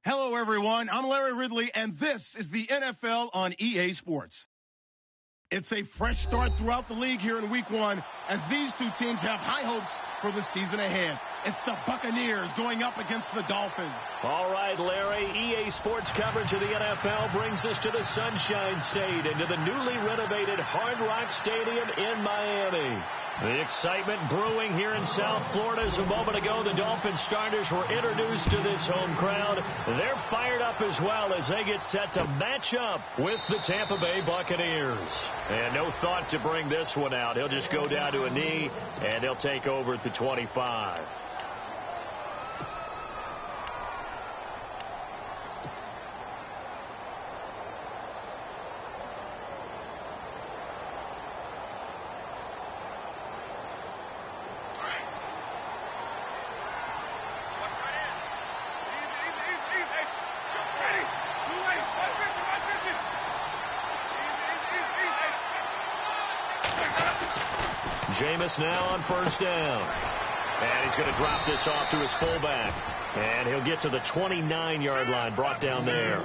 Hello, everyone. I'm Larry Ridley, and this is the NFL on EA Sports. It's a fresh start throughout the league here in Week 1 as these two teams have high hopes for the season ahead. It's the Buccaneers going up against the Dolphins. All right, Larry, EA Sports coverage of the NFL brings us to the Sunshine State and to the newly renovated Hard Rock Stadium in Miami. The excitement brewing here in South Florida. As a moment ago, the Dolphins starters were introduced to this home crowd. They're fired up as well as they get set to match up with the Tampa Bay Buccaneers. And no thought to bring this one out. He'll just go down to a knee, and he'll take over at the 25. Jameis now on first down. And he's going to drop this off to his fullback. And he'll get to the 29-yard line, brought down there.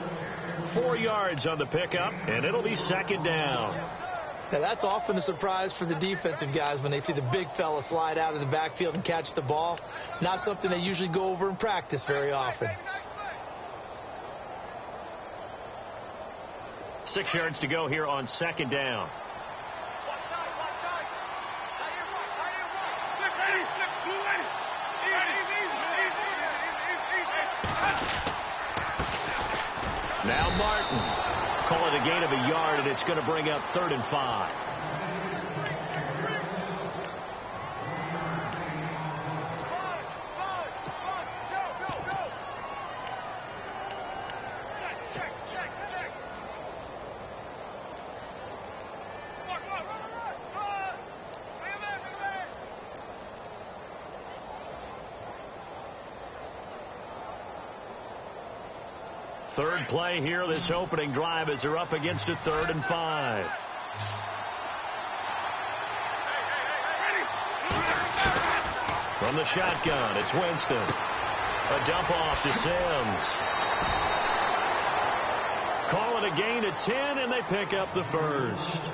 4 yards on the pickup, and it'll be second down. Now, that's often a surprise for the defensive guys when they see the big fella slide out of the backfield and catch the ball. Not something they usually go over in practice very often. 6 yards to go here on second down. Now Martin. Call it a gain of a yard, and it's going to bring up 3rd and 5. Third play here, this opening drive, as they're up against a 3rd and 5. From the shotgun, it's Winston. A dump off to Sims. Call it a gain of 10, and they pick up the first.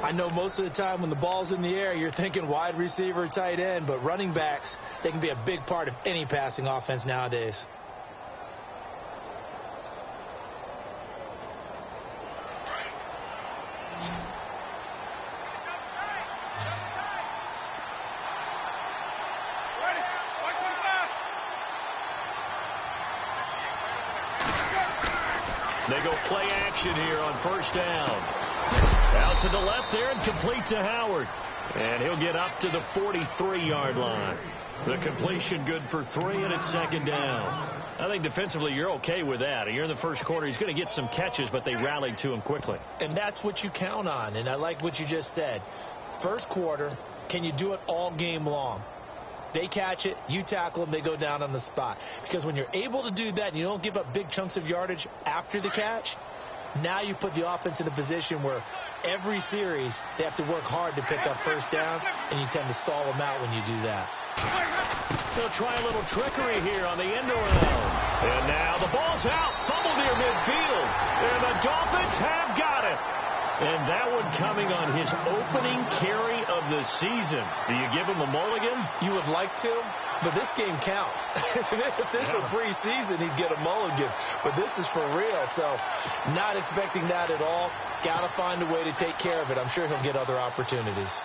I know most of the time when the ball's in the air, you're thinking wide receiver, tight end, but running backs, they can be a big part of any passing offense nowadays. They go play action here on first down. Out to the left there and complete to Howard. And he'll get up to the 43-yard line. The completion good for 3, and it's second down. I think defensively you're okay with that. You're in the first quarter. He's going to get some catches, but they rallied to him quickly. And that's what you count on, and I like what you just said. First quarter, can you do it all game long? They catch it, you tackle them, they go down on the spot. Because when you're able to do that and you don't give up big chunks of yardage after the catch, now you put the offense in a position where every series they have to work hard to pick up first downs, and you tend to stall them out when you do that. They'll try a little trickery here on the end around. And now the ball's out, fumble near midfield. And the Dolphins have got it. And that one coming on his opening carry of the season. Do you give him a mulligan? You would like to, but this game counts. If this were preseason, he'd get a mulligan. But this is for real, so not expecting that at all. Got to find a way to take care of it. I'm sure he'll get other opportunities.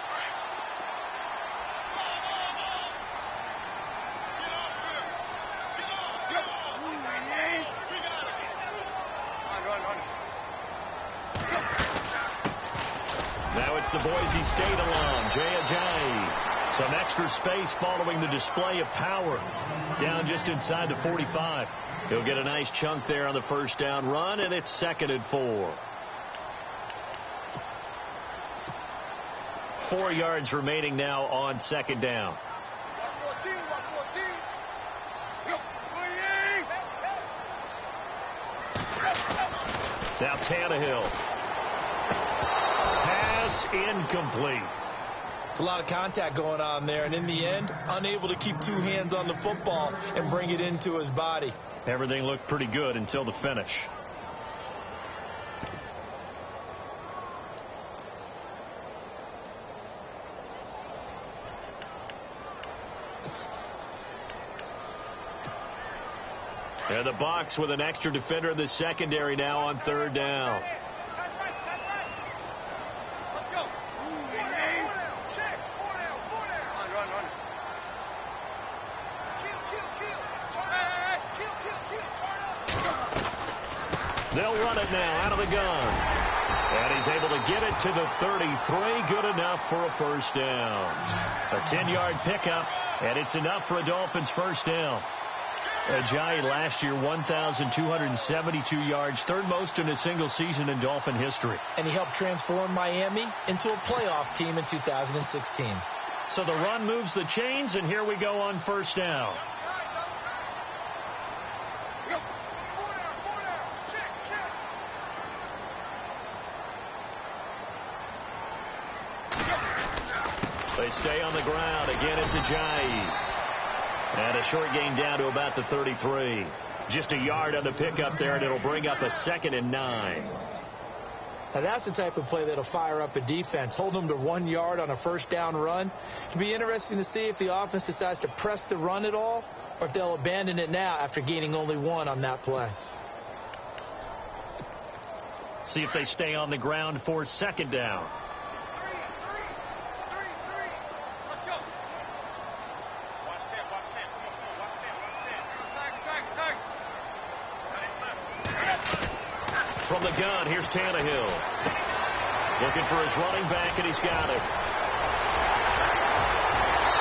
The Boise State alum, Jay Ajayi. Some extra space following the display of power. Down just inside the 45. He'll get a nice chunk there on the first down run, and it's 2nd and 4. 4 yards remaining now on second down. Now Tannehill. Pass incomplete. It's a lot of contact going on there, and in the end, unable to keep two hands on the football and bring it into his body. Everything looked pretty good until the finish. And the Bucs with an extra defender in the secondary now on third down. They'll run it now out of the gun. And he's able to get it to the 33. Good enough for a first down. A 10-yard pickup, and it's enough for a Dolphins first down. Ajayi last year, 1,272 yards, third most in a single season in Dolphin history. And he helped transform Miami into a playoff team in 2016. So the run moves the chains, and here we go on first down. They stay on the ground. Again, it's Ajayi. And a short gain down to about the 33. Just a yard on the pickup there, and it'll bring up a 2nd and 9. Now that's the type of play that'll fire up a defense. Hold them to 1 yard on a first down run. It'll be interesting to see if the offense decides to press the run at all, or if they'll abandon it now after gaining only 1 on that play. See if they stay on the ground for 2nd down. From the gun, here's Tannehill. Looking for his running back, and he's got it.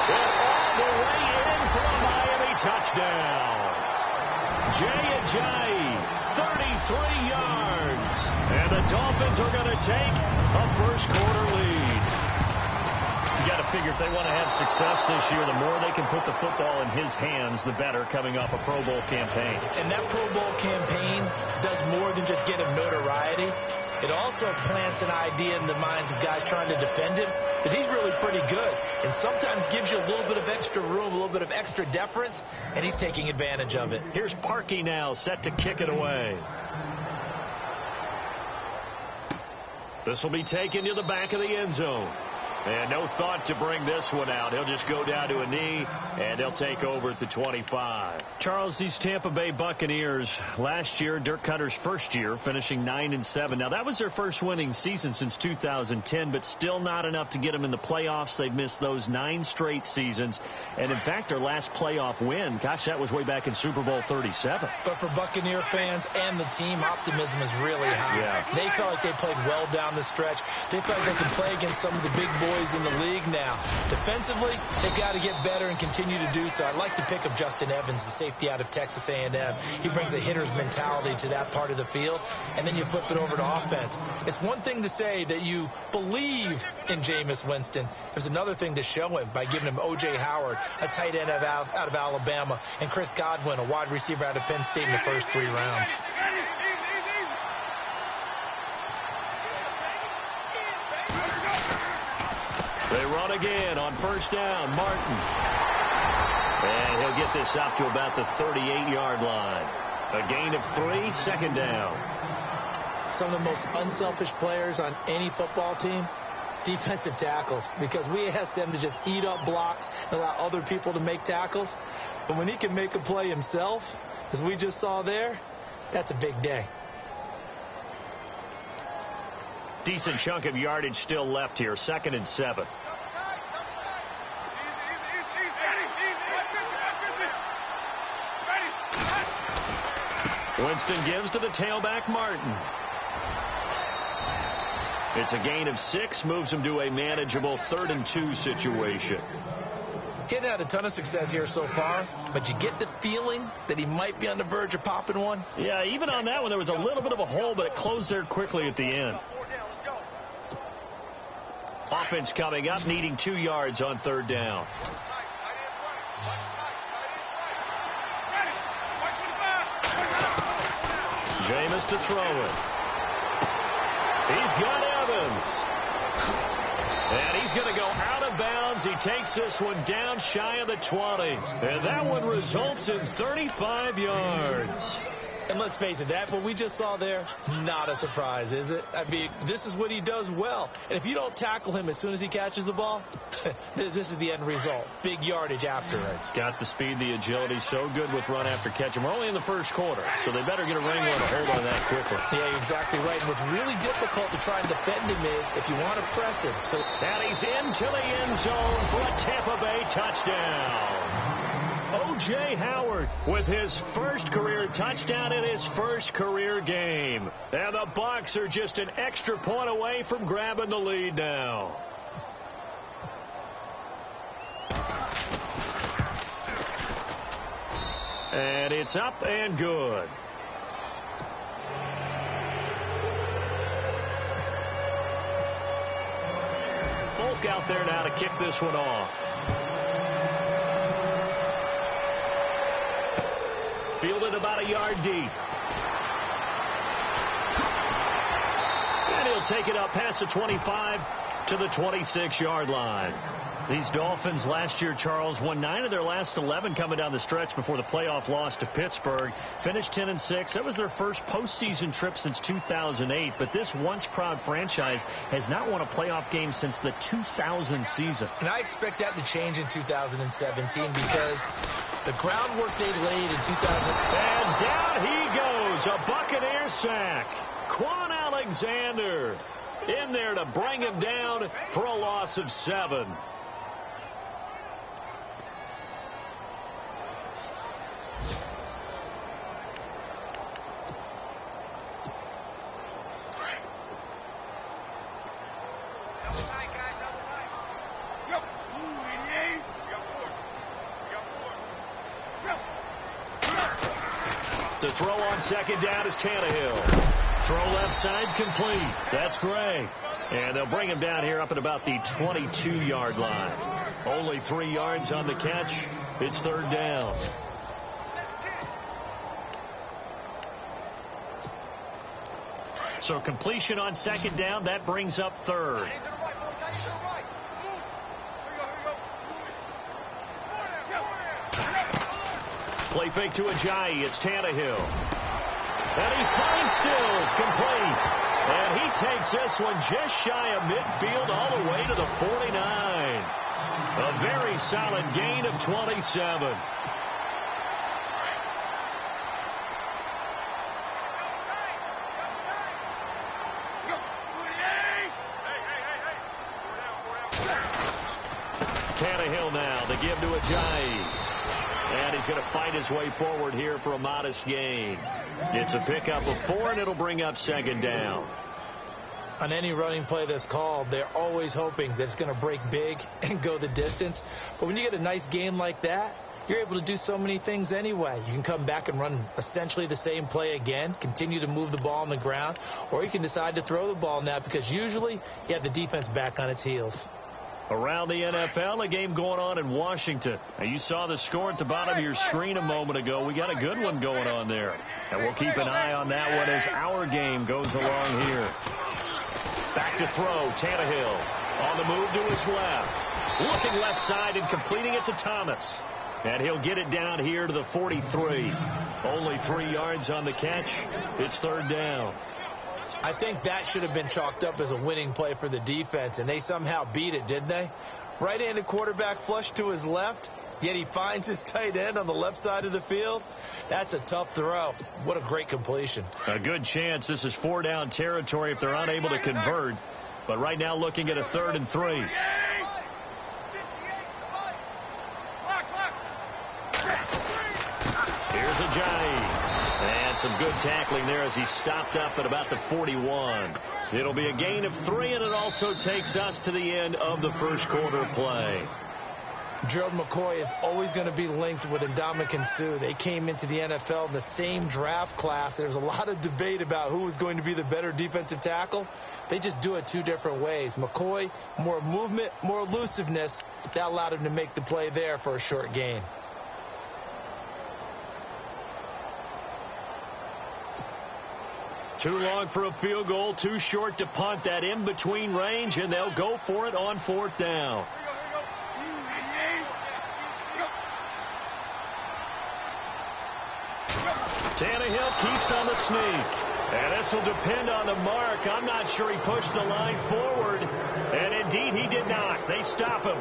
And all the way in for a Miami touchdown. Ajayi, 33 yards. And the Dolphins are going to take a first-quarter lead. You got to figure if they want to have success this year, the more they can put the football in his hands, the better, coming off a Pro Bowl campaign. And that Pro Bowl campaign does more than just get him notoriety. It also plants an idea in the minds of guys trying to defend him that he's really pretty good, and sometimes gives you a little bit of extra room, a little bit of extra deference, and he's taking advantage of it. Here's Parkey now, set to kick it away. This will be taken to the back of the end zone. And no thought to bring this one out. He'll just go down to a knee, and they'll take over at the 25. Charles, these Tampa Bay Buccaneers, last year, Dirk Cutter's first year, finishing 9-7. Now, that was their first winning season since 2010, but still not enough to get them in the playoffs. They've missed those 9 straight seasons. And, in fact, their last playoff win, gosh, that was way back in Super Bowl 37. But for Buccaneer fans and the team, optimism is really high. Yeah. They felt like they played well down the stretch. They felt like they can play against some of the big boys in the league now. Defensively, they've got to get better and continue to do so. I like the pick of Justin Evans, the safety out of Texas A&M. He brings a hitter's mentality to that part of the field, and then you flip it over to offense. It's one thing to say that you believe in Jameis Winston. There's another thing to show him by giving him O.J. Howard, a tight end out of Alabama, and Chris Godwin, a wide receiver out of Penn State in the first 3 rounds. They run again on first down. Martin. And he'll get this up to about the 38-yard line. A gain of 3, 2nd down. Some of the most unselfish players on any football team, defensive tackles, because we ask them to just eat up blocks and allow other people to make tackles. But when he can make a play himself, as we just saw there, that's a big day. Decent chunk of yardage still left here. 2nd and 7. Winston gives to the tailback, Martin. It's a gain of 6, moves him to a manageable 3rd and 2 situation. He hasn't had a ton of success here so far, but you get the feeling that he might be on the verge of popping one. Yeah, even on that one, there was a little bit of a hole, but it closed there quickly at the end. Offense coming up, needing 2 yards on 3rd down. Jameis to throw it. He's got Evans. And he's going to go out of bounds. He takes this one down shy of the 20. And that one results in 35 yards. And let's face it, that what we just saw there, not a surprise, is it? I mean, this is what he does well. And if you don't tackle him as soon as he catches the ball, this is the end result. Big yardage afterwards. Got the speed, the agility, so good with run after catch. And we're only in the first quarter, so they better get a wrangler to hold on that quickly. Yeah, you're exactly right. And what's really difficult to try and defend him is if you want to press him. So, and he's into the end zone for a Tampa Bay touchdown. O.J. Howard with his first career touchdown in his first career game. And the Bucs are just an extra point away from grabbing the lead now. And it's up and good. Folk out there now to kick this one off. Fielded about a yard deep. And he'll take it up past the 25 to the 26-yard line. These Dolphins last year, Charles, won 9 of their last 11 coming down the stretch before the playoff loss to Pittsburgh. Finished 10-6. That was their first postseason trip since 2008. But this once-proud franchise has not won a playoff game since the 2000 season. And I expect that to change in 2017 because the groundwork they laid in 2000. And down he goes. A Buccaneer sack. Quan Alexander in there to bring him down for a loss of 7. To throw on second down is Tannehill. Throw left side complete. That's Gray. And they'll bring him down here up at about the 22-yard line. Only 3 yards on the catch. It's third down. So completion on second down. That brings up third. Play fake to Ajayi. It's Tannehill. And he finds Stills complete. And he takes this one just shy of midfield all the way to the 49. A very solid gain of 27. Tannehill now, the give to Ajayi. And he's going to fight his way forward here for a modest gain. It's a pickup of 4, and it'll bring up second down. On any running play that's called, they're always hoping that it's going to break big and go the distance. But when you get a nice gain like that, you're able to do so many things anyway. You can come back and run essentially the same play again, continue to move the ball on the ground, or you can decide to throw the ball now because usually you have the defense back on its heels. Around the NFL, a game going on in Washington. Now, you saw the score at the bottom of your screen a moment ago. We got a good one going on there. And we'll keep an eye on that one as our game goes along here. Back to throw. Tannehill on the move to his left. Looking left side and completing it to Thomas. And he'll get it down here to the 43. Only 3 yards on the catch. It's third down. I think that should have been chalked up as a winning play for the defense, and they somehow beat it, didn't they? Right-handed quarterback flush to his left, yet he finds his tight end on the left side of the field. That's a tough throw. What a great completion. A good chance this is 4-down territory if they're unable to convert. But right now looking at a 3rd and 3. Here's Ajayi. And some good tackling there as he stopped up at about the 41. It'll be a gain of 3, and it also takes us to the end of the first quarter play. Gerald McCoy is always going to be linked with Ndamukong Suh. They came into the NFL in the same draft class. There's a lot of debate about who was going to be the better defensive tackle. They just do it 2 different ways. McCoy, more movement, more elusiveness. That allowed him to make the play there for a short gain. Too long for a field goal, too short to punt. That in-between range, and they'll go for it on 4th down. Tannehill keeps on the sneak. And this will depend on the mark. I'm not sure he pushed the line forward. And indeed, he did not. They stop him.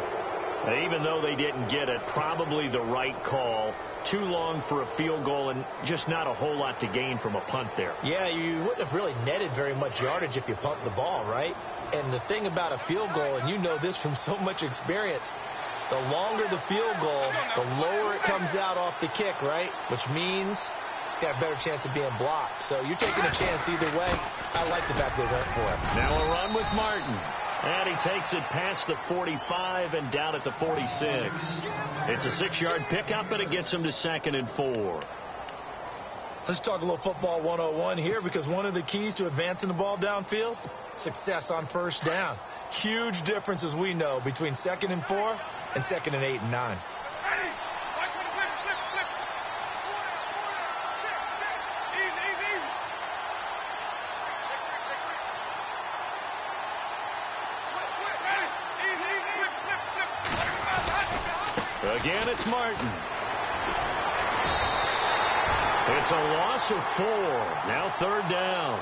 Even though they didn't get it, probably the right call. Too long for a field goal and just not a whole lot to gain from a punt there. Yeah, you wouldn't have really netted very much yardage if you punt the ball, right? And the thing about a field goal, and you know this from so much experience, the longer the field goal, the lower it comes out off the kick, right? Which means it's got a better chance of being blocked. So you're taking a chance either way. I like the fact they went for it. Now a run with Martin. And he takes it past the 45 and down at the 46. It's a 6-yard pickup, and it gets him to 2nd and 4. Let's talk a little football 101 here, because one of the keys to advancing the ball downfield, success on 1st down. Huge difference, as we know, between 2nd and 4 and 2nd and 8 and 9. Again, it's Martin. It's a loss of 4. Now 3rd down.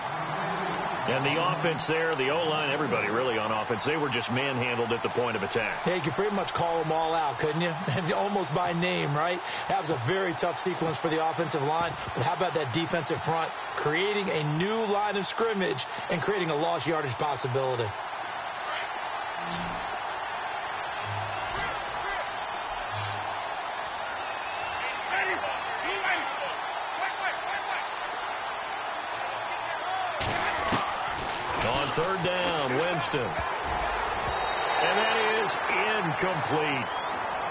And the offense there, the O-line, everybody really on offense, they were just manhandled at the point of attack. Yeah, you could pretty much call them all out, couldn't you? And almost by name, right? That was a very tough sequence for the offensive line. But how about that defensive front creating a new line of scrimmage and creating a lost yardage possibility? On 3rd down, Winston. And that is incomplete.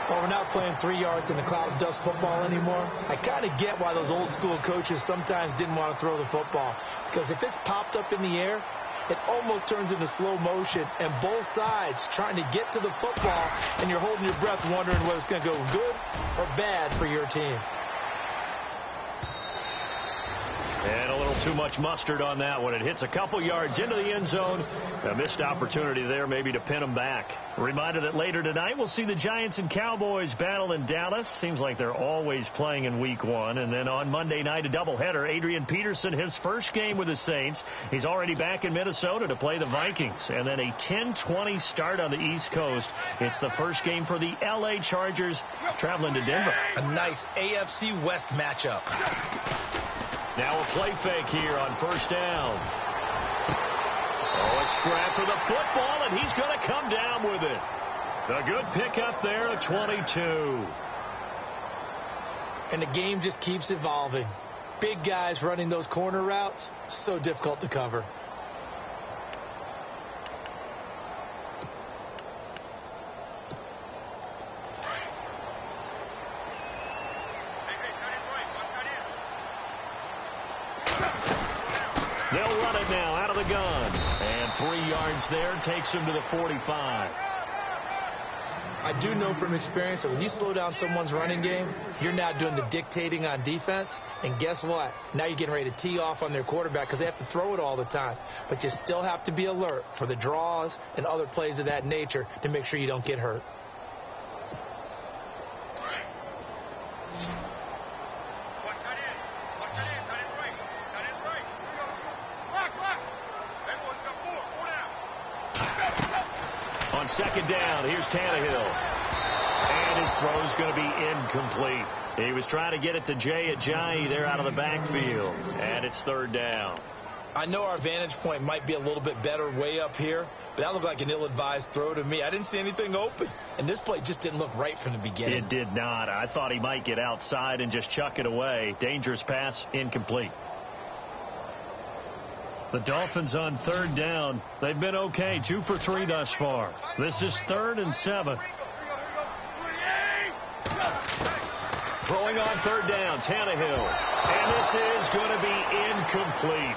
Well, we're not playing 3 yards in the cloud of dust football anymore. I kind of get why those old school coaches sometimes didn't want to throw the football. Because if it's popped up in the air, it almost turns into slow motion. And both sides trying to get to the football, and you're holding your breath wondering whether it's going to go good or bad for your team. And a little too much mustard on that one. It hits a couple yards into the end zone. A missed opportunity there maybe to pin them back. A reminder that later tonight we'll see the Giants and Cowboys battle in Dallas. Seems like they're always playing in week 1. And then on Monday night, a doubleheader. Adrian Peterson, his first game with the Saints. He's already back in Minnesota to play the Vikings. And then a 10:20 start on the East Coast. It's the first game for the L.A. Chargers traveling to Denver. A nice AFC West matchup. Now a play fake here on 1st down. Oh, a scrap for the football, and he's going to come down with it. A good pickup there at 22. And the game just keeps evolving. Big guys running those corner routes, so difficult to cover. They'll run it now out of the gun. And 3 yards there takes him to the 45. I do know from experience that when you slow down someone's running game, you're now doing the dictating on defense. And guess what? Now you're getting ready to tee off on their quarterback because they have to throw it all the time. But you still have to be alert for the draws and other plays of that nature to make sure you don't get hurt. On 2nd down, here's Tannehill. And his throw's going to be incomplete. He was trying to get it to Jay Ajayi there out of the backfield. And it's 3rd down. I know our vantage point might be a little bit better way up here, but that looked like an ill-advised throw to me. I didn't see anything open. And this play just didn't look right from the beginning. It did not. I thought he might get outside and just chuck it away. Dangerous pass, incomplete. The Dolphins on 3rd down. They've been okay, 2 for 3 thus far. This is 3rd and 7. Throwing on 3rd down, Tannehill. And this is going to be incomplete.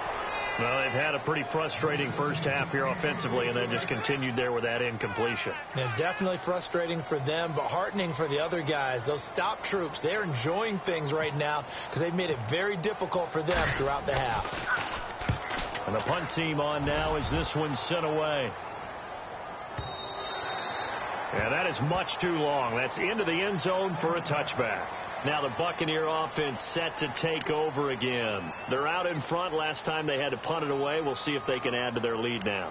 Well, they've had a pretty frustrating first half here offensively and then just continued there with that incompletion. Yeah, definitely frustrating for them, but heartening for the other guys. Those stop troops, they're enjoying things right now because they've made it very difficult for them throughout the half. And the punt team on now as this one's sent away. And that is much too long. That's into the end zone for a touchback. Now the Buccaneer offense set to take over again. They're out in front. Last time they had to punt it away. We'll see if they can add to their lead now.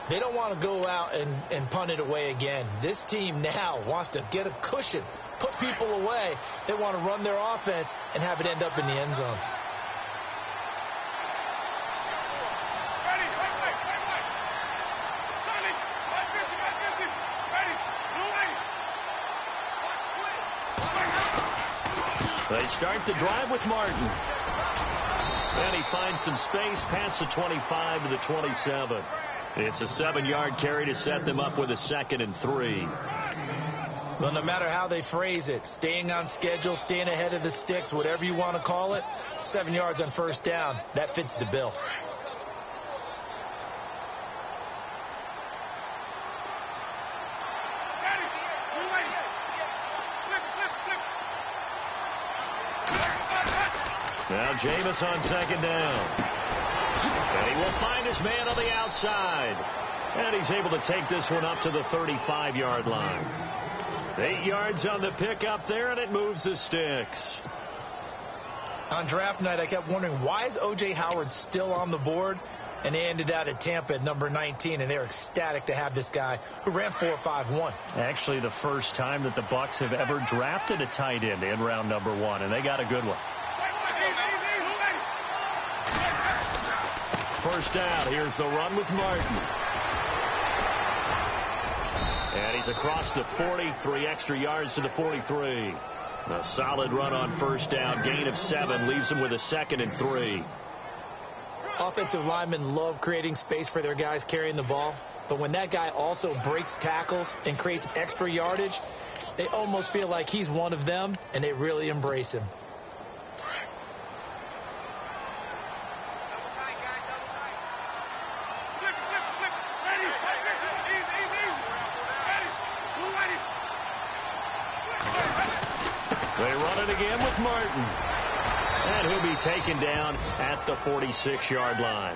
They don't want to go out and punt it away again. This team now wants to get a cushion, put people away. They want to run their offense and have it end up in the end zone. They start the drive with Martin. And he finds some space past the 25 to the 27. It's a 7-yard carry to set them up with a 2nd and 3. Well, no matter how they phrase it, staying on schedule, staying ahead of the sticks, whatever you want to call it, 7 yards on first down, that fits the bill. Now Jameis on 2nd down. And he will find his man on the outside. And he's able to take this one up to the 35-yard line. 8 yards on the pickup there, and it moves the sticks. On draft night, I kept wondering, why is O.J. Howard still on the board? And they ended out at Tampa at number 19, and they're ecstatic to have this guy who ran 4.51. Actually, the first time that the Bucs have ever drafted a tight end in round number 1, and they got a good one. First down. Here's the run with Martin. And he's across the 40, 3 extra yards to the 43. A solid run on first down. Gain of 7 leaves him with a 2nd and 3. Offensive linemen love creating space for their guys carrying the ball. But when that guy also breaks tackles and creates extra yardage, they almost feel like he's one of them, and they really embrace him. They run it again with Martin. And he'll be taken down at the 46-yard line.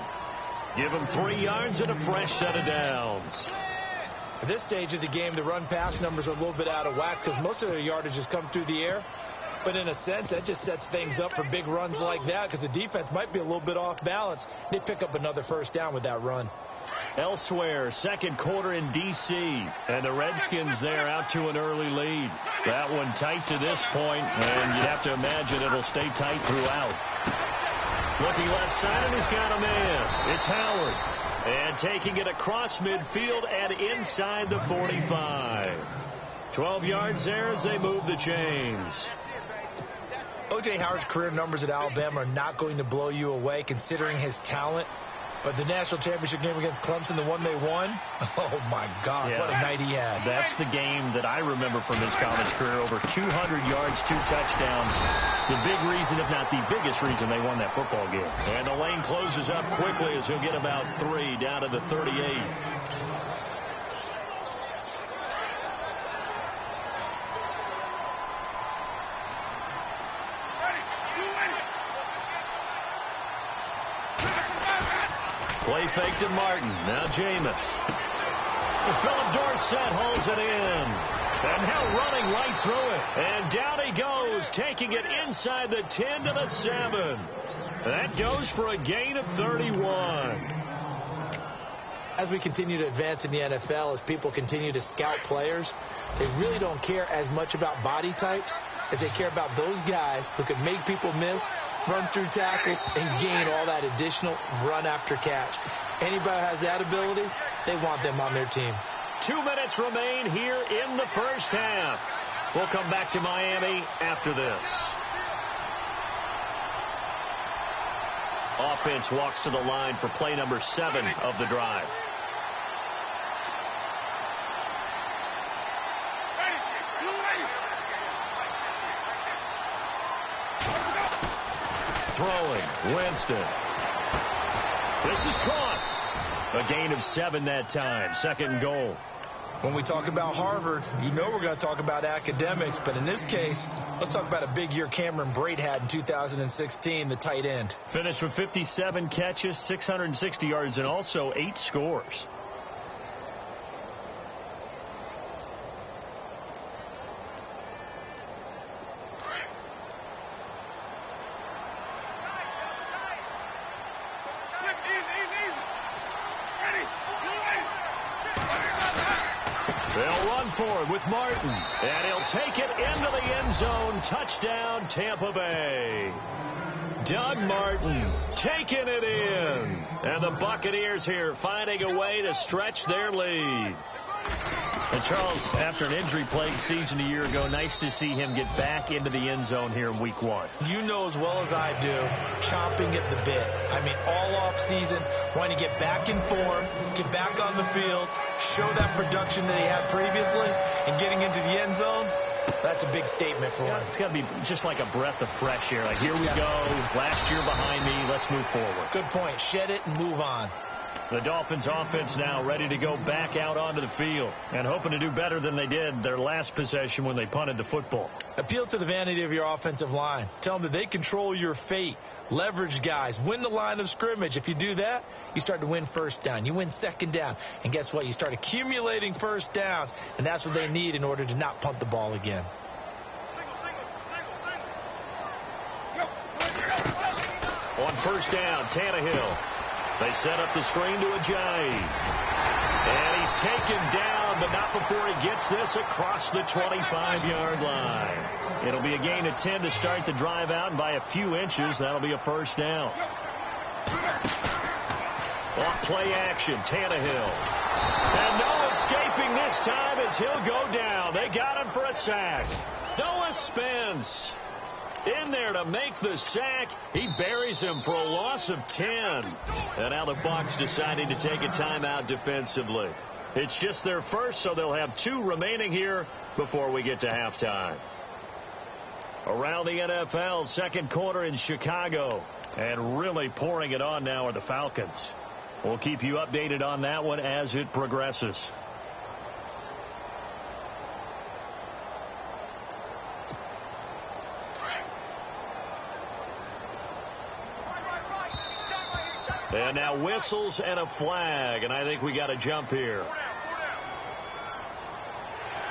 Give him 3 yards and a fresh set of downs. At this stage of the game, the run-pass numbers are a little bit out of whack because most of their yardage has come through the air. But in a sense, that just sets things up for big runs like that because the defense might be a little bit off balance. They pick up another first down with that run. Elsewhere, second quarter in D.C. And the Redskins there out to an early lead. That one tight to this point, and you'd have to imagine it'll stay tight throughout. Looking left side, and he's got a man. It's Howard. And taking it across midfield and inside the 45. 12 yards there as they move the chains. O.J. Howard's career numbers at Alabama are not going to blow you away considering his talent. But the national championship game against Clemson, the one they won, oh, my God, yeah, what a night he had. That's the game that I remember from his college career. Over 200 yards, 2 touchdowns. The big reason, if not the biggest reason, they won that football game. And the lane closes up quickly as he'll get about 3 down to the 38. Play fake to Martin. Now Jameis. Philip Dorsett holds it in. And now running right through it. And down he goes, taking it inside the 10 to the 7. That goes for a gain of 31. As we continue to advance in the NFL, as people continue to scout players, they really don't care as much about body types as they care about those guys who can make people miss, run through tackles, and gain all that additional run after catch. Anybody who has that ability, they want them on their team. 2 minutes remain here in the first half. We'll come back to Miami after this. Offense walks to the line for play number 7 of the drive. Throwing, Winston. This is caught. A gain of 7 that time. 2nd and goal. When we talk about Harvard, you know we're going to talk about academics, but in this case, let's talk about a big year Cameron Brate had in 2016, the tight end. Finished with 57 catches, 660 yards, and also 8 scores. They'll run forward with Martin, and he'll take it into the end zone. Touchdown, Tampa Bay. Doug Martin taking it in. And the Buccaneers here finding a way to stretch their lead. And Charles, after an injury-plagued season a year ago, nice to see him get back into the end zone here in Week 1. You know as well as I do, chomping at the bit. I mean, all off season, wanting to get back in form, get back on the field, show that production that he had previously, and getting into the end zone, that's a big statement for him. It's got to be just like a breath of fresh air. Like, here we go, last year behind me, let's move forward. Good point. Shed it and move on. The Dolphins offense now ready to go back out onto the field and hoping to do better than they did their last possession when they punted the football. Appeal to the vanity of your offensive line. Tell them that they control your fate. Leverage guys. Win the line of scrimmage. If you do that, you start to win first down. You win second down. And guess what? You start accumulating first downs, and that's what they need in order to not punt the ball again. On first down, Tannehill. They set up the screen to Ajayi. And he's taken down, but not before he gets this across the 25-yard line. It'll be a gain of 10 to start the drive out, and by a few inches, that'll be a first down. Off play action, Tannehill. And no escaping this time as he'll go down. They got him for a sack. Noah Spence in there to make the sack. He buries him for a loss of 10. And now the Bucs deciding to take a timeout defensively. It's just their first, so they'll have 2 remaining here before we get to halftime. Around the NFL, second quarter in Chicago. And really pouring it on now are the Falcons. We'll keep you updated on that one as it progresses. And now whistles and a flag, and I think we got a jump here.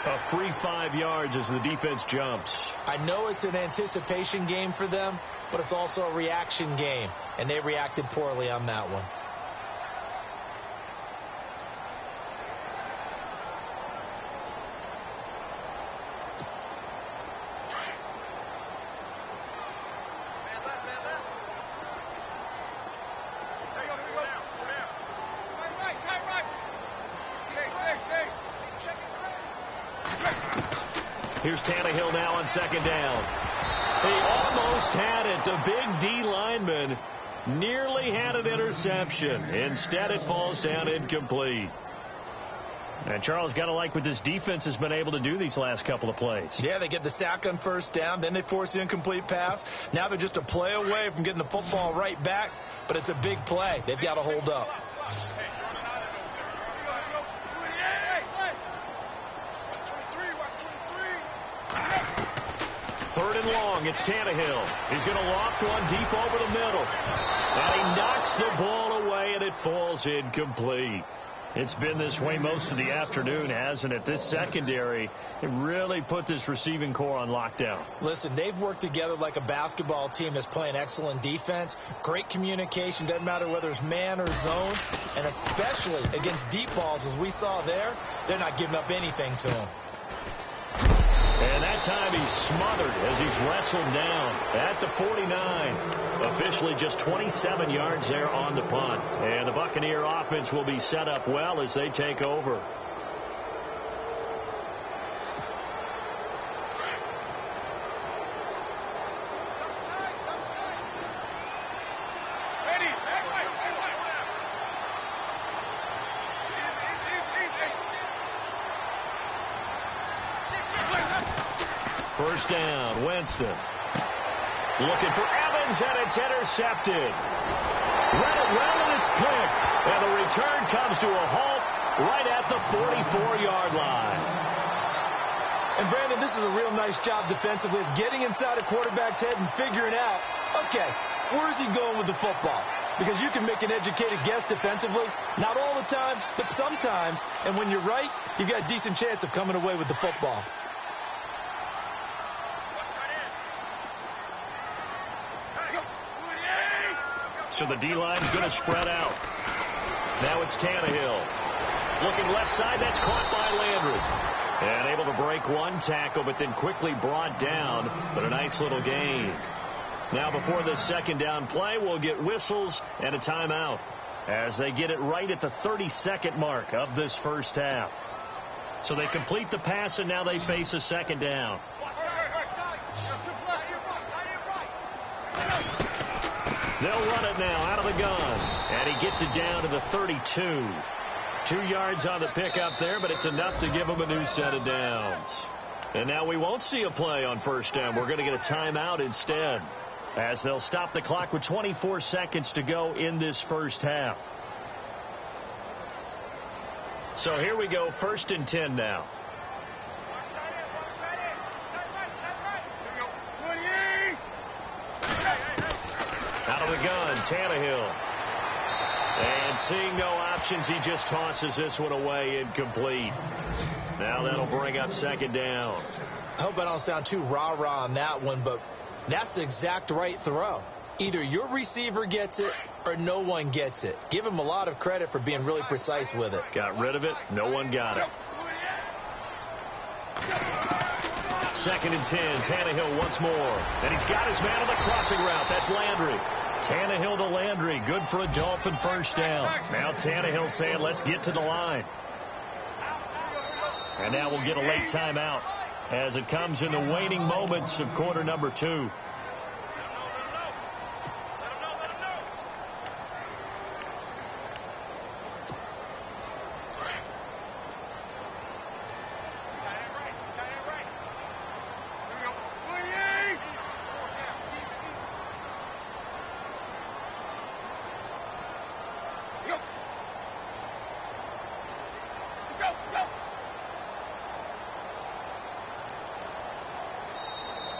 A free 5 yards as the defense jumps. I know it's an anticipation game for them, but it's also a reaction game, and they reacted poorly on that one. Here's Tannehill now on second down. He almost had it. The big D lineman nearly had an interception. Instead, it falls down incomplete. And Charles, got to like what this defense has been able to do these last couple of plays. Yeah, they get the sack on first down. Then they force the incomplete pass. Now they're just a play away from getting the football right back. But it's a big play. They've got to hold up. Third and long, it's Tannehill. He's going to loft one deep over the middle. And he knocks the ball away, and it falls incomplete. It's been this way most of the afternoon, hasn't it? This secondary, it really put this receiving core on lockdown. Listen, they've worked together like a basketball team that's playing excellent defense. Great communication, doesn't matter whether it's man or zone. And especially against deep balls, as we saw there, they're not giving up anything to them. And that time he's smothered as he's wrestled down at the 49. Officially just 27 yards there on the punt. And the Buccaneer offense will be set up well as they take over. First down, Winston. Looking for Evans, and it's intercepted. Read it well, and it's picked. And the return comes to a halt right at the 44-yard line. And, Brandon, this is a real nice job defensively of getting inside a quarterback's head and figuring out, okay, where's he going with the football? Because you can make an educated guess defensively, not all the time, but sometimes. And when you're right, you've got a decent chance of coming away with the football. So the D-line's going to spread out. Now it's Tannehill. Looking left side, that's caught by Landry. And able to break one tackle, but then quickly brought down. But a nice little gain. Now before the second down play, we'll get whistles and a timeout as they get it right at the 32nd mark of this first half. So they complete the pass, and now they face a second down. They'll run it now out of the gun. And he gets it down to the 32. 2 yards on the pickup there, but it's enough to give them a new set of downs. And now we won't see a play on first down. We're going to get a timeout instead, as they'll stop the clock with 24 seconds to go in this first half. So here we go, 1st and 10 now. Out of the gun, Tannehill. And seeing no options, he just tosses this one away, incomplete. Now that'll bring up second down. I hope I don't sound too rah-rah on that one, but that's the exact right throw. Either your receiver gets it or no one gets it. Give him a lot of credit for being really precise with it. Got rid of it. No one got it. 2nd and 10. Tannehill once more. And he's got his man on the crossing route. That's Landry. Tannehill to Landry. Good for a Dolphin first down. Now Tannehill saying, let's get to the line. And now we'll get a late timeout as it comes in the waning moments of quarter number 2.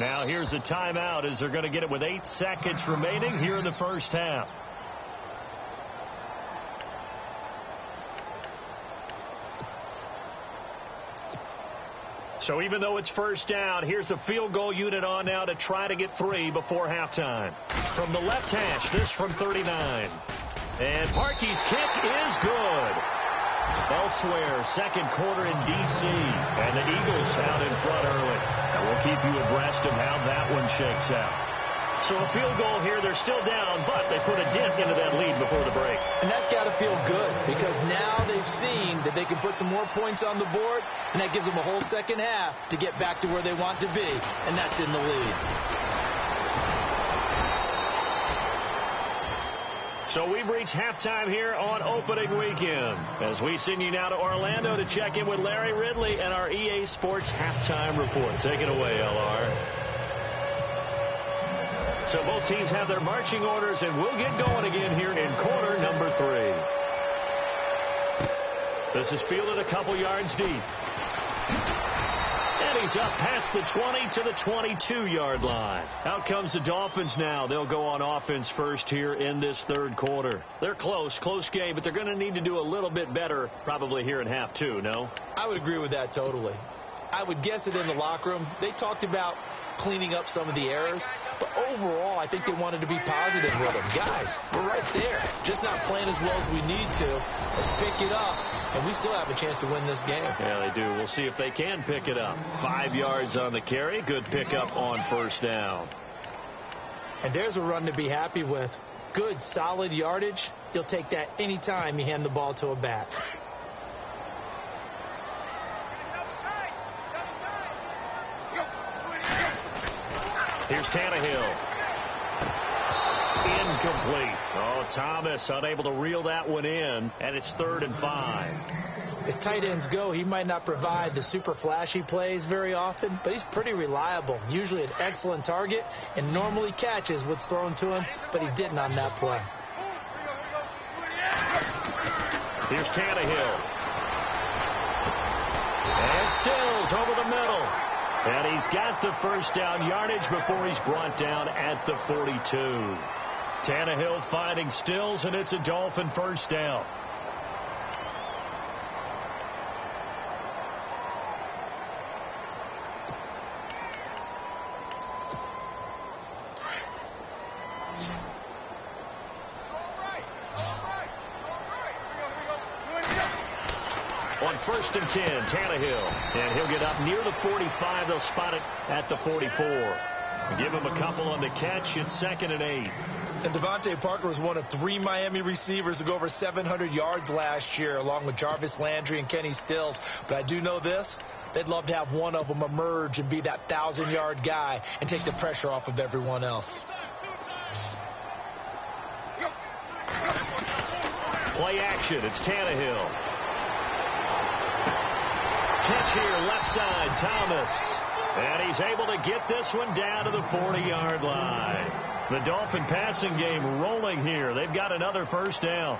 Now here's a timeout as they're going to get it with 8 seconds remaining here in the first half. So even though it's first down, here's the field goal unit on now to try to get 3 before halftime. From the left hash, this from 39. And Parkey's kick is good. Elsewhere, second quarter in D.C. And the Eagles out in front early. And we'll keep you abreast of how that one shakes out. So a field goal here, they're still down, but they put a dent into that lead before the break. And that's got to feel good because now they've seen that they can put some more points on the board, and that gives them a whole second half to get back to where they want to be, and that's in the lead. So we've reached halftime here on opening weekend as we send you now to Orlando to check in with Larry Ridley and our EA Sports halftime report. Take it away, LR. So both teams have their marching orders, and we'll get going again here in quarter number 3. This is fielded a couple yards deep. And he's up past the 20 to the 22-yard line. Out comes the Dolphins now. They'll go on offense first here in this third quarter. They're close game, but they're going to need to do a little bit better probably here in half 2, no? I would agree with that totally. I would guess it in the locker room. They talked about cleaning up some of the errors, but overall I think they wanted to be positive with them. Guys, we're right there, just not playing as well as we need to. Let's pick it up, and we still have a chance to win this game. Yeah, they do. We'll see if they can pick it up. 5 yards on the carry. Good pickup on first down. And there's a run to be happy with. Good, solid yardage. You'll take that anytime you hand the ball to a back. Here's Tannehill. Incomplete. Oh, Thomas unable to reel that one in, and it's 3rd and 5. As tight ends go, he might not provide the super flashy plays very often, but he's pretty reliable. Usually an excellent target, and normally catches what's thrown to him, but he didn't on that play. Here's Tannehill. And Stills over the middle. And he's got the first down yardage before he's brought down at the 42. Tannehill finding Stills, and it's a Dolphin first down. On 1st and 10, Tannehill. And he'll get up near the 45. They'll spot it at the 44. Give him a couple on the catch. It's 2nd and 8. And Devontae Parker was one of 3 Miami receivers to go over 700 yards last year, along with Jarvis Landry and Kenny Stills. But I do know this. They'd love to have one of them emerge and be that 1,000-yard guy and take the pressure off of everyone else. Play action. It's Tannehill. Catch here, left side, Thomas. And he's able to get this one down to the 40-yard line. The Dolphin passing game rolling here. They've got another first down.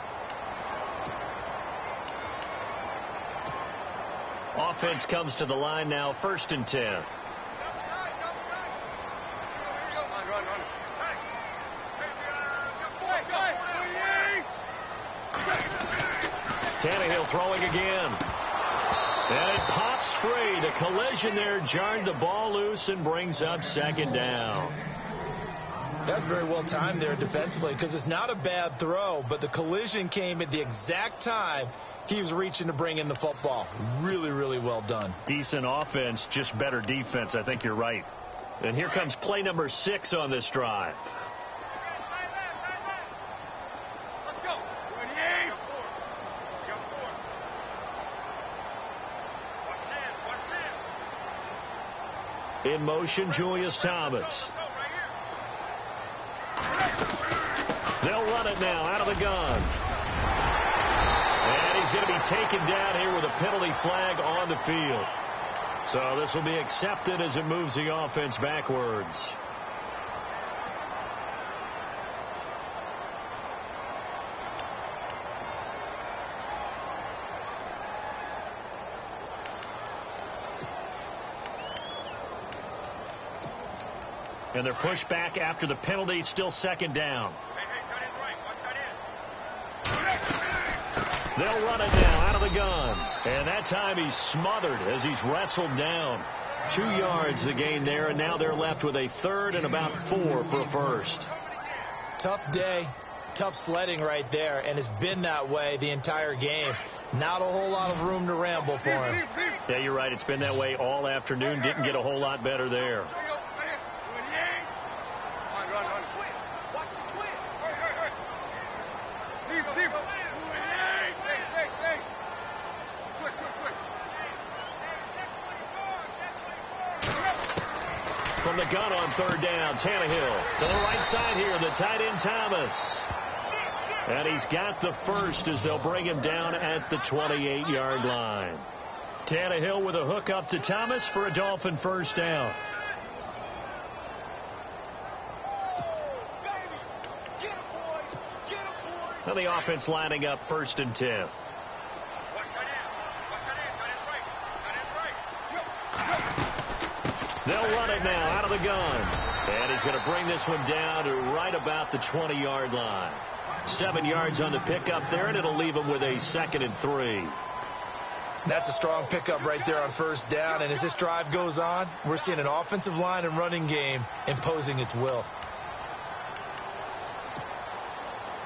Offense comes to the line now, 1st and 10. Tannehill throwing again. And it pops free. The collision there jarred the ball loose and brings up 2nd down. That's very well timed there defensively, because it's not a bad throw, but the collision came at the exact time he was reaching to bring in the football. Really, really well done. Decent offense, just better defense. I think you're right. And here comes play number 6 on this drive. In motion, Julius Thomas. They'll run it now out of the gun. And he's going to be taken down here with a penalty flag on the field. So this will be accepted as it moves the offense backwards. And they're pushed back after the penalty, still 2nd down. They'll run it now out of the gun. And that time he's smothered as he's wrestled down. 2 yards the gain there, and now they're left with a 3rd and about 4 for a first. Tough day, tough sledding right there, and it's been that way the entire game. Not a whole lot of room to ramble for him. Yeah, you're right. It's been that way all afternoon. Didn't get a whole lot better there. From the gun on 3rd down, Tannehill to the right side here, the tight end Thomas. And he's got the first as they'll bring him down at the 28-yard line. Tannehill with a hook up to Thomas for a Dolphin first down. Now the offense lining up 1st and 10. They'll run it now out of the gun. And he's going to bring this one down to right about the 20-yard line. 7 yards on the pickup there, and it'll leave him with a 2nd and 3. That's a strong pickup right there on 1st down. And as this drive goes on, we're seeing an offensive line and running game imposing its will.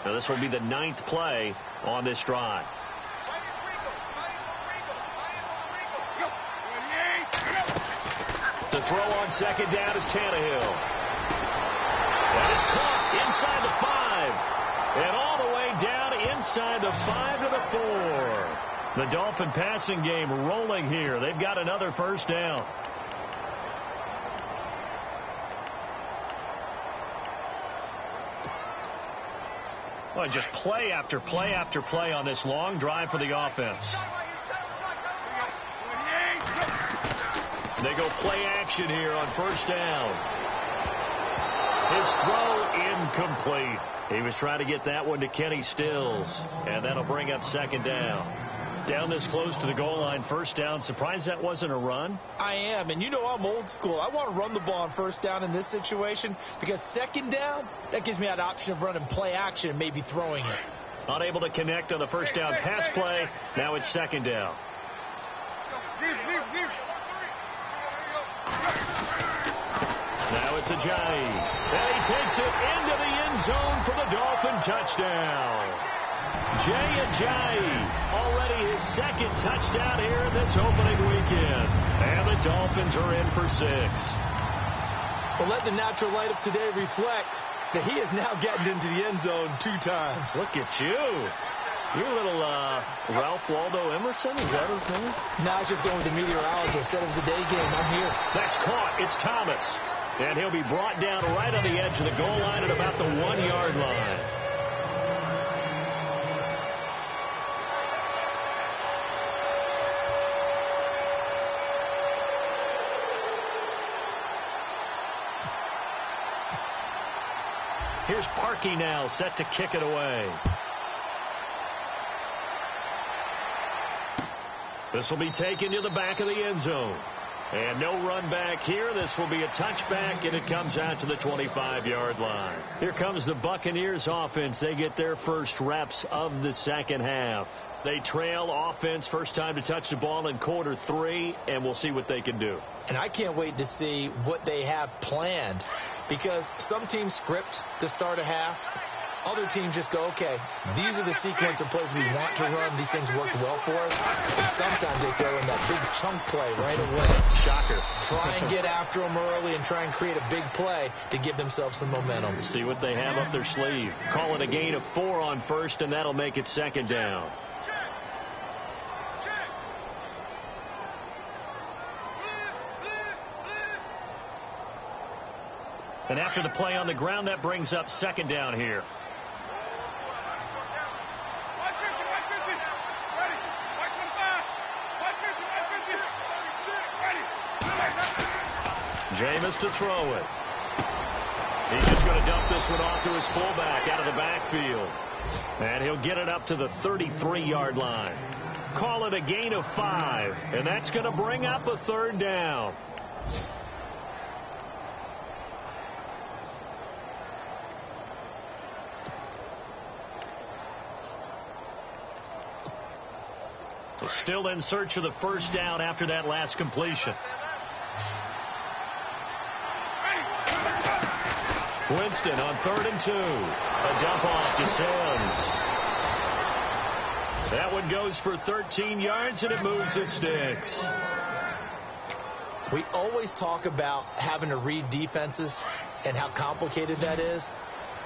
Now this will be the 9th play on this drive. The throw on 2nd down is Tannehill. That is caught inside the 5. And all the way down inside the 5 to the 4. The Dolphin passing game rolling here. They've got another first down. Well, just play after play after play on this long drive for the offense. They go play action here on 1st down. His throw incomplete. He was trying to get that one to Kenny Stills, and that'll bring up 2nd down. Down this close to the goal line, first down. Surprised that wasn't a run? I am, and you know I'm old school. I want to run the ball on first down in this situation because second down, that gives me that option of running play action and maybe throwing it. Unable to connect on the first down pass play. Now it's second down. Now it's Ajayi. And he takes it into the end zone for the Dolphin touchdown. Jay Ajayi, already his second touchdown here in this opening weekend. And the Dolphins are in for 6. Well, let the natural light of today reflect that he is now getting into the end zone 2 times. Look at you. You're a little Ralph Waldo Emerson? Is that his name? No, I was just going with the meteorologist. Said it was a day game. I'm here. That's caught. It's Thomas. And he'll be brought down right on the edge of the goal line at about the 1-yard line. Here's Parkey now, set to kick it away. This will be taken to the back of the end zone. And no run back here. This will be a touchback, and it comes out to the 25-yard line. Here comes the Buccaneers offense. They get their first reps of the second half. They trail offense, first time to touch the ball in quarter 3, and we'll see what they can do. And I can't wait to see what they have planned, because some teams script to start a half. Other teams just go, okay, these are the sequence of plays we want to run. These things worked well for us. And sometimes they throw in that big chunk play right away. Shocker. Try and get after them early and try and create a big play to give themselves some momentum. See what they have up their sleeve. Call it a gain of 4 on first, and that'll make it second down. And after the play on the ground, that brings up second down here. Jameis to throw it. He's just going to dump this one off to his fullback out of the backfield. And he'll get it up to the 33-yard line. Call it a gain of 5. And that's going to bring up a third down. Still in search of the first down after that last completion. Winston on 3rd and 2. A dump off to Sims. That one goes for 13 yards, and it moves the sticks. We always talk about having to read defenses and how complicated that is.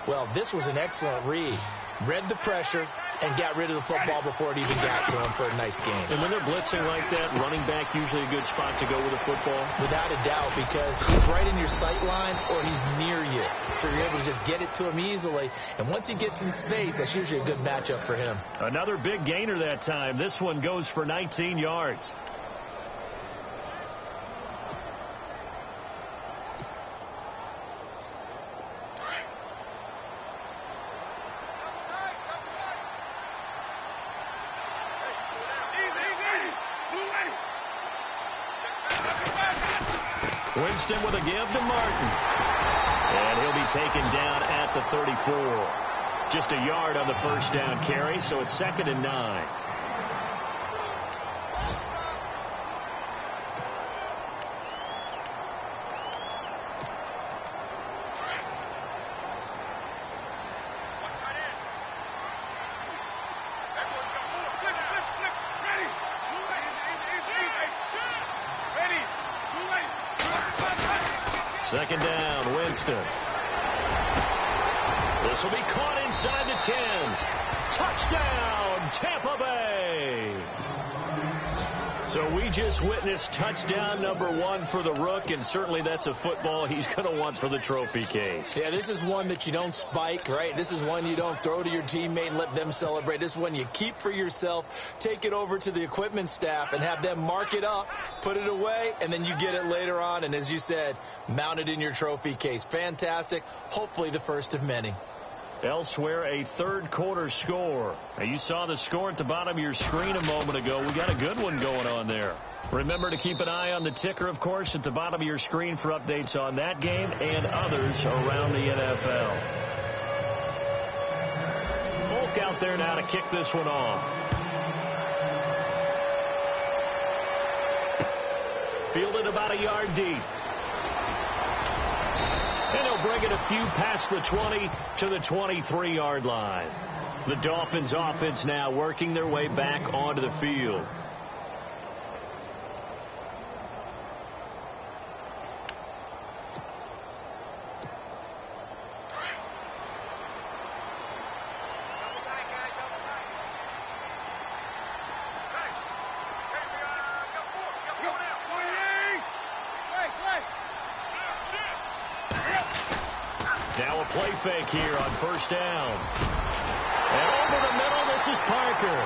Well, this was an excellent read. Read the pressure and got rid of the football before it even got to him for a nice game. And when they're blitzing like that, running back usually a good spot to go with a football? Without a doubt, because he's right in your sight line or he's near you. So you're able to just get it to him easily. And once he gets in space, that's usually a good matchup for him. Another big gainer that time. This one goes for 19 yards. Winston with a give to Martin. And he'll be taken down at the 34. Just a yard on the first down carry, so it's 2nd and 9. Second down, Winston. This will be caught inside the 10. Touchdown, Tampa Bay. So we just witnessed touchdown number 1 for the Rook, and certainly that's a football he's going to want for the trophy case. Yeah, this is one that you don't spike, right? This is one you don't throw to your teammate and let them celebrate. This is one you keep for yourself, take it over to the equipment staff and have them mark it up, put it away, and then you get it later on. And as you said, mount it in your trophy case. Fantastic. Hopefully the first of many. Elsewhere, a third-quarter score. Now, you saw the score at the bottom of your screen a moment ago. We got a good one going on there. Remember to keep an eye on the ticker, of course, at the bottom of your screen for updates on that game and others around the NFL. Folk out there now to kick this one off. Fielded about a yard deep. And he'll bring it a few past the 20 to the 23-yard line. The Dolphins offense now working their way back onto the field. Now a play fake here on first down. And over the middle, this is Parker.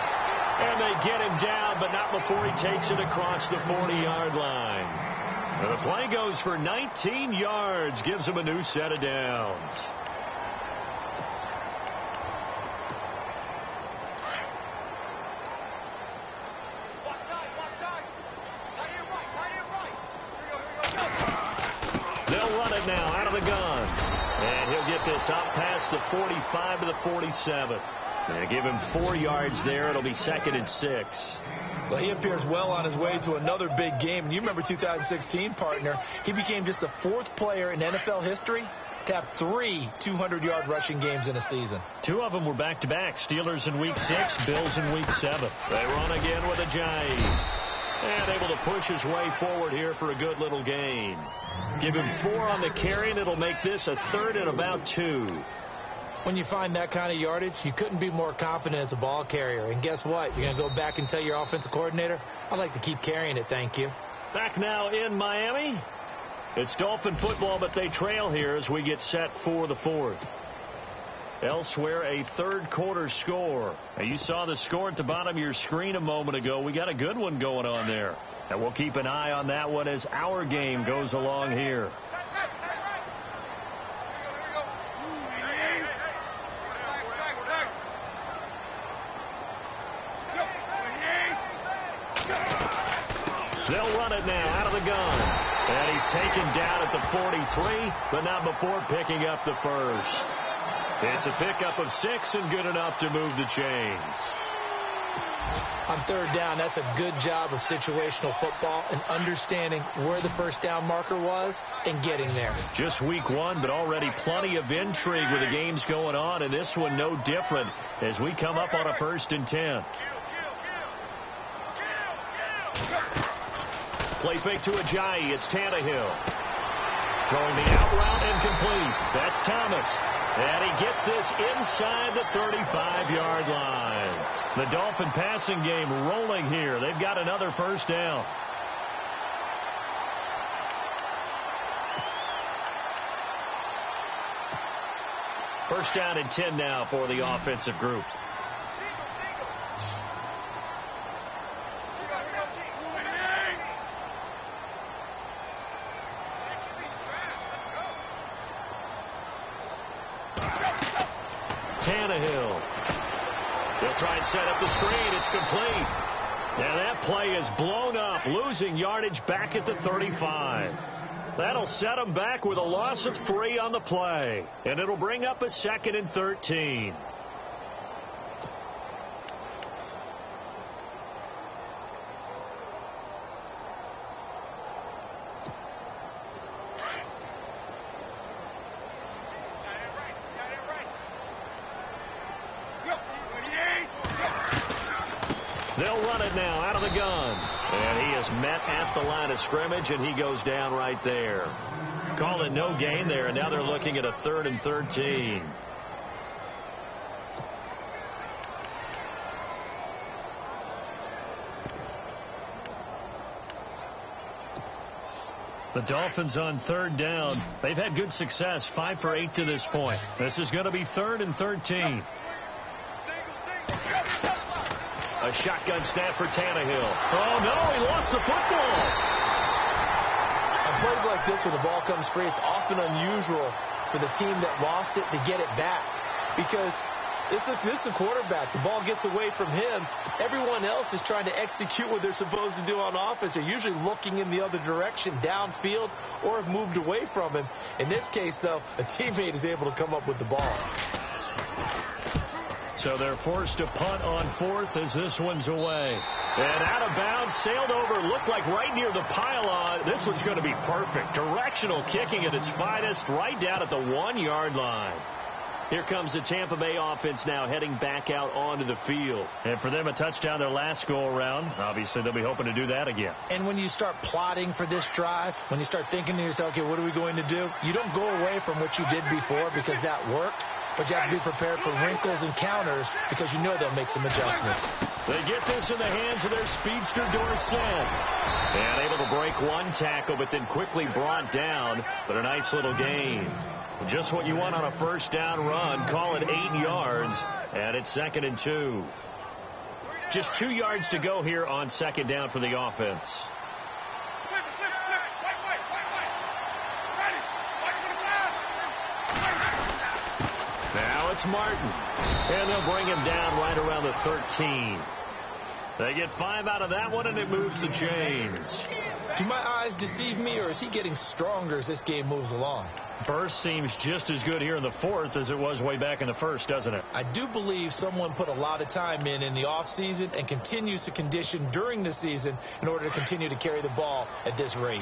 And they get him down, but not before he takes it across the 40-yard line. And the play goes for 19 yards, gives him a new set of downs. They'll run it now out of the gun. And he'll get this up past the 45 to the 47. And give him 4 yards there. It'll be 2nd and 6. Well, he appears well on his way to another big game. And you remember 2016, partner. He became just the 4th player in NFL history to have 3 200-yard rushing games in a season. 2 of them were back-to-back. Steelers in Week 6, Bills in Week 7. They run again with Ajayi. And able to push his way forward here for a good little gain. Give him 4 on the carry, and it'll make this a 3rd and about 2. When you find that kind of yardage, you couldn't be more confident as a ball carrier. And guess what? You're going to go back and tell your offensive coordinator, I'd like to keep carrying it, thank you. Back now in Miami. It's Dolphin football, but they trail here as we get set for the 4th. Elsewhere, a third-quarter score. Now, you saw the score at the bottom of your screen a moment ago. We got a good one going on there. And we'll keep an eye on that one as our game goes along here. They'll run it now out of the gun. And he's taken down at the 43, but not before picking up the first. It's a pickup of 6 and good enough to move the chains. On 3rd down, that's a good job of situational football and understanding where the first down marker was and getting there. Just week 1, but already plenty of intrigue with the games going on, and this one no different as we come up on a 1st and 10. Play fake to Ajayi. It's Tannehill. Throwing the out route incomplete. That's Thomas. And he gets this inside the 35-yard line. The Dolphin passing game rolling here. They've got another first down. First down and 10 now for the offensive group. Tannehill. They'll try and set up the screen. It's complete. And that play is blown up, losing yardage back at the 35. That'll set them back with a loss of 3 on the play. And it'll bring up a 2nd and 13. They'll run it now out of the gun. And he is met at the line of scrimmage, and he goes down right there. Call it no gain there, and now they're looking at a 3rd and 13. The Dolphins on 3rd down. They've had good success, 5 for 8 to this point. This is going to be 3rd and 13. A shotgun snap for Tannehill. Oh, no, he lost the football. On plays like this, when the ball comes free, it's often unusual for the team that lost it to get it back. because this is a quarterback. The ball gets away from him. Everyone else is trying to execute what they're supposed to do on offense. They're usually looking in the other direction, downfield, or have moved away from him. In this case, though, a teammate is able to come up with the ball. So they're forced to punt on fourth as this one's away. And out of bounds, sailed over, looked like right near the pylon. This one's going to be perfect. Directional kicking at its finest, right down at the 1-yard line. Here comes the Tampa Bay offense now heading back out onto the field. And for them, a touchdown their last go-around. Obviously, they'll be hoping to do that again. And when you start plotting for this drive, when you start thinking to yourself, okay, what are we going to do? You don't go away from what you did before because that worked. But you have to be prepared for wrinkles and counters because you know they'll make some adjustments. They get this in the hands of their speedster, Dorsett. And able to break one tackle, but then quickly brought down. But a nice little gain. Just what you want on a first down run. Call it 8 yards. And it's 2nd and 2. Just 2 yards to go here on 2nd down for the offense. Now it's Martin. And they'll bring him down right around the 13. They get 5 out of that one, and it moves the chains. Do my eyes deceive me, or is he getting stronger as this game moves along? Burst seems just as good here in the fourth as it was way back in the first, doesn't it? I do believe someone put a lot of time in the offseason and continues to condition during the season in order to continue to carry the ball at this rate.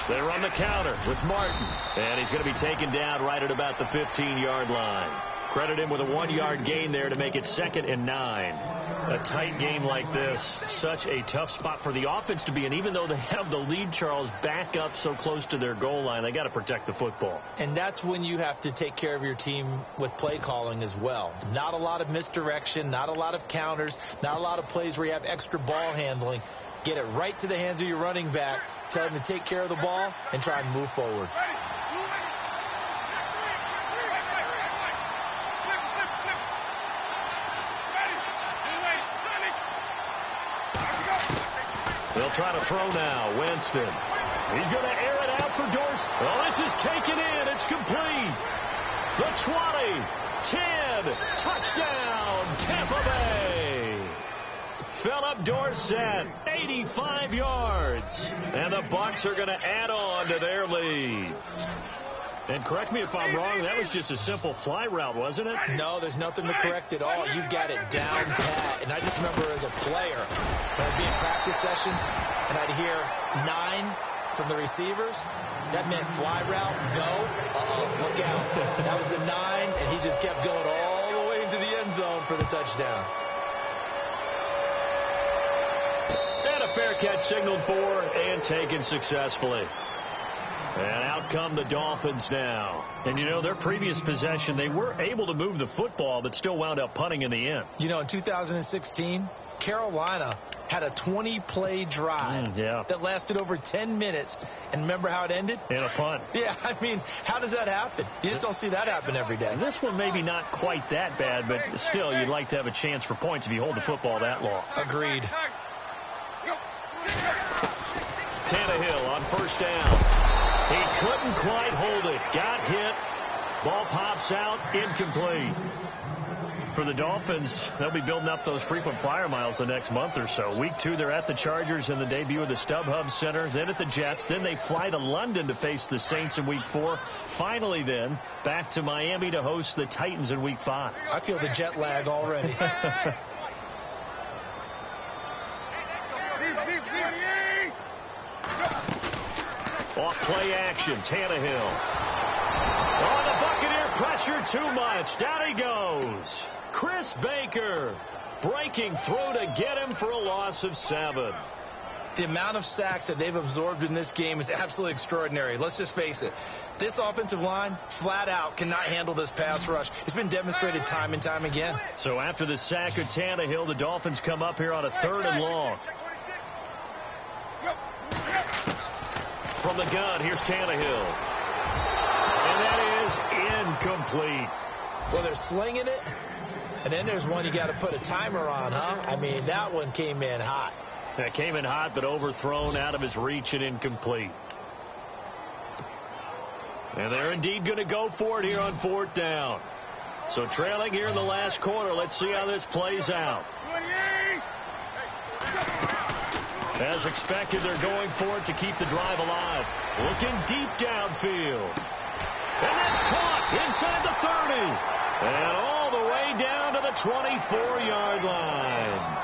They run the counter with Martin, and he's going to be taken down right at about the 15-yard line. Credit him with a 1-yard gain there to make it 2nd and 9. A tight game like this, such a tough spot for the offense to be in. Even though they have the lead, Charles, back up so close to their goal line, they got to protect the football. And that's when you have to take care of your team with play calling as well. Not a lot of misdirection, not a lot of counters, not a lot of plays where you have extra ball handling. Get it right to the hands of your running back. Tell him to take care of the ball and try and move forward. They'll try to throw now. Winston. He's going to air it out for Dorsett. Oh, this is taken in. It's complete. The 20, 10, touchdown, Tampa Bay. Philip Dorsett, 85 yards. And the Bucs are going to add on to their lead. And correct me if I'm wrong, that was just a simple fly route, wasn't it? No, there's nothing to correct at all. You got it down pat. And I just remember as a player, when I'd be in practice sessions, and I'd hear 9 from the receivers, that meant fly route, go, look out. That was the 9, and he just kept going all the way into the end zone for the touchdown. And a fair catch signaled for and taken successfully. And out come the Dolphins now. And, you know, their previous possession, they were able to move the football, but still wound up punting in the end. You know, in 2016, Carolina had a 20-play drive that lasted over 10 minutes. And remember how it ended? In a punt. Yeah, I mean, how does that happen? You just don't see that happen every day. This one maybe not quite that bad, but still, you'd like to have a chance for points if you hold the football that long. Agreed. Tannehill on first down. He couldn't quite hold it. Got hit. Ball pops out. Incomplete. For the Dolphins, they'll be building up those frequent flyer miles the next month or so. Week 2, they're at the Chargers in the debut of the StubHub Center, then at the Jets. Then they fly to London to face the Saints in Week 4. Finally, then, back to Miami to host the Titans in Week 5. I feel the jet lag already. Off play action, Tannehill. Oh, the Buccaneer pressure too much. Down he goes. Chris Baker breaking through to get him for a loss of 7. The amount of sacks that they've absorbed in this game is absolutely extraordinary. Let's just face it. This offensive line, flat out, cannot handle this pass rush. It's been demonstrated time and time again. So after the sack of Tannehill, the Dolphins come up here on a 3rd and long. From the gun, here's Tannehill. And that is incomplete. Well, they're slinging it. And then there's one you got to put a timer on, huh? I mean, that one came in hot. That came in hot, but overthrown out of his reach and incomplete. And they're indeed going to go for it here on 4th down. So trailing here in the last quarter. Let's see how this plays out. As expected, they're going for it to keep the drive alive. Looking deep downfield. And that's caught inside the 30. And all the way down to the 24-yard line.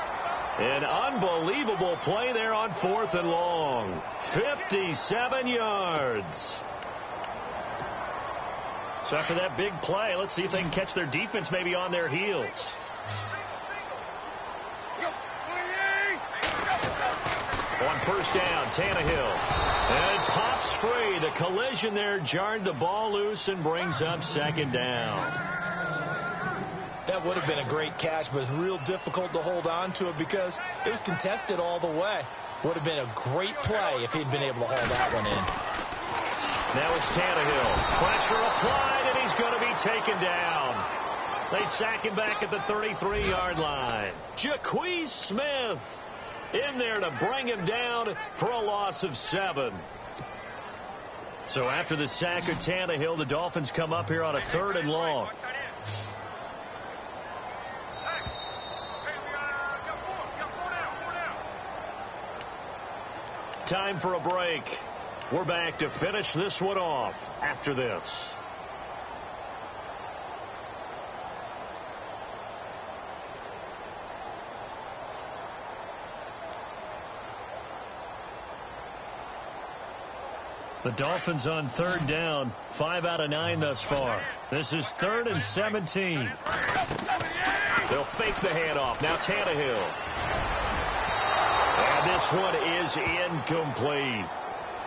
An unbelievable play there on 4th and long. 57 yards. So after that big play, let's see if they can catch their defense maybe on their heels. On 1st down, Tannehill. And it pops free. The collision there jarred the ball loose and brings up 2nd down. That would have been a great catch, but it's real difficult to hold on to it because it was contested all the way. Would have been a great play if he'd been able to hold that one in. Now it's Tannehill. Pressure applied, and he's going to be taken down. They sack him back at the 33-yard line. Jaquez Smith in there to bring him down for a loss of 7. So after the sack of Tannehill, the Dolphins come up here on a 3rd and long. Time for a break. We're back to finish this one off after this. The Dolphins on 3rd down, 5 out of 9 thus far. This is 3rd and 17. They'll fake the handoff. Now Tannehill. And this one is incomplete.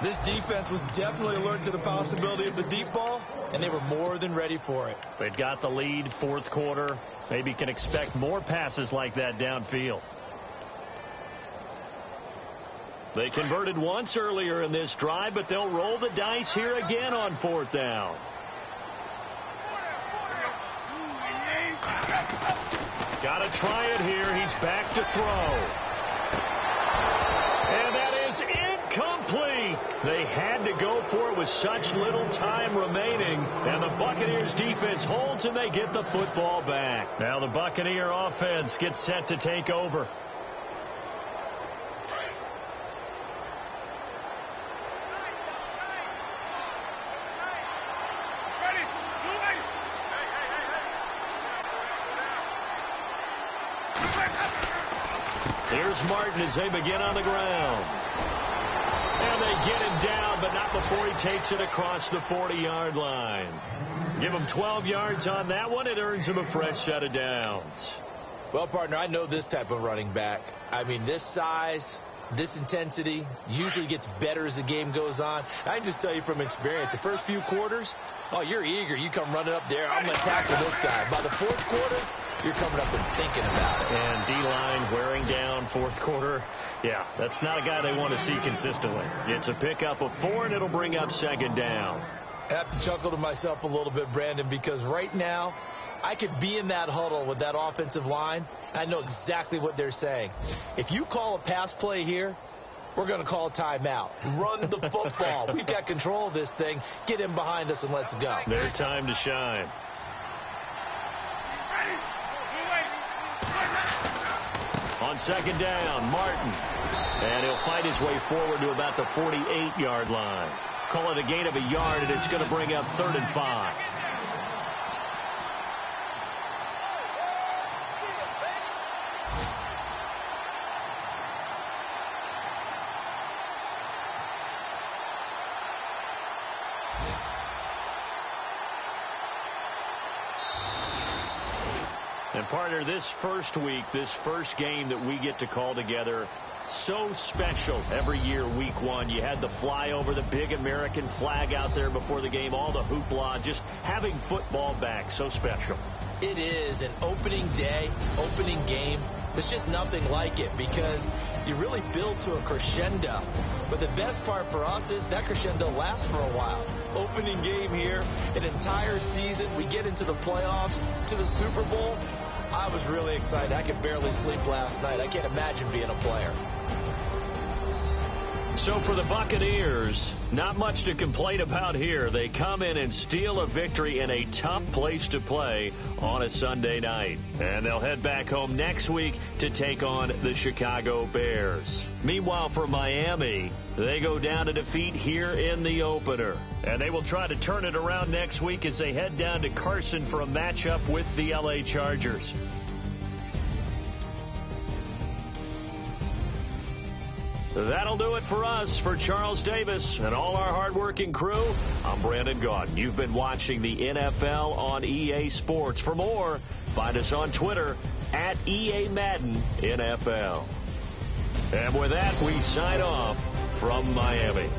This defense was definitely alert to the possibility of the deep ball, and they were more than ready for it. They've got the lead, 4th quarter. Maybe can expect more passes like that downfield. They converted once earlier in this drive, but they'll roll the dice here again on 4th down. Got to try it here. He's back to throw. And that is incomplete. They had to go for it with such little time remaining. And the Buccaneers defense holds and they get the football back. Now the Buccaneer offense gets set to take over. Here's Martin as they begin on the ground. And they get him down, but not before he takes it across the 40-yard line. Give him 12 yards on that one. It earns him a fresh set of downs. Well, partner, I know this type of running back. I mean, this size, this intensity usually gets better as the game goes on. I can just tell you from experience, the first few quarters, oh, you're eager. You come running up there. I'm going to tackle this guy. By the 4th quarter, you're coming up and thinking about it. And D-line wearing down 4th quarter. Yeah, that's not a guy they want to see consistently. It's a pickup of 4, and it'll bring up 2nd down. I have to chuckle to myself a little bit, Brandon, because right now I could be in that huddle with that offensive line. I know exactly what they're saying. If you call a pass play here, we're going to call a timeout. Run the football. We've got control of this thing. Get him behind us and let's go. Their time to shine. On 2nd down, Martin. And he'll fight his way forward to about the 48-yard line. Call it a gain of a yard, and it's going to bring up 3rd and 5. And partner, this first week, this first game that we get to call together, so special every year, week 1. You had the flyover, the big American flag out there before the game, all the hoopla, just having football back, so special. It is an opening day, opening game. There's just nothing like it because you really build to a crescendo. But the best part for us is that crescendo lasts for a while. Opening game here, an entire season. We get into the playoffs, to the Super Bowl. I was really excited. I could barely sleep last night. I can't imagine being a player. So for the Buccaneers, not much to complain about here. They come in and steal a victory in a tough place to play on a Sunday night. And they'll head back home next week to take on the Chicago Bears. Meanwhile, for Miami, they go down to defeat here in the opener. And they will try to turn it around next week as they head down to Carson for a matchup with the LA Chargers. That'll do it for us. For Charles Davis and all our hardworking crew, I'm Brandon Gaudin. You've been watching the NFL on EA Sports. For more, find us on Twitter at EA Madden NFL. And with that, we sign off from Miami.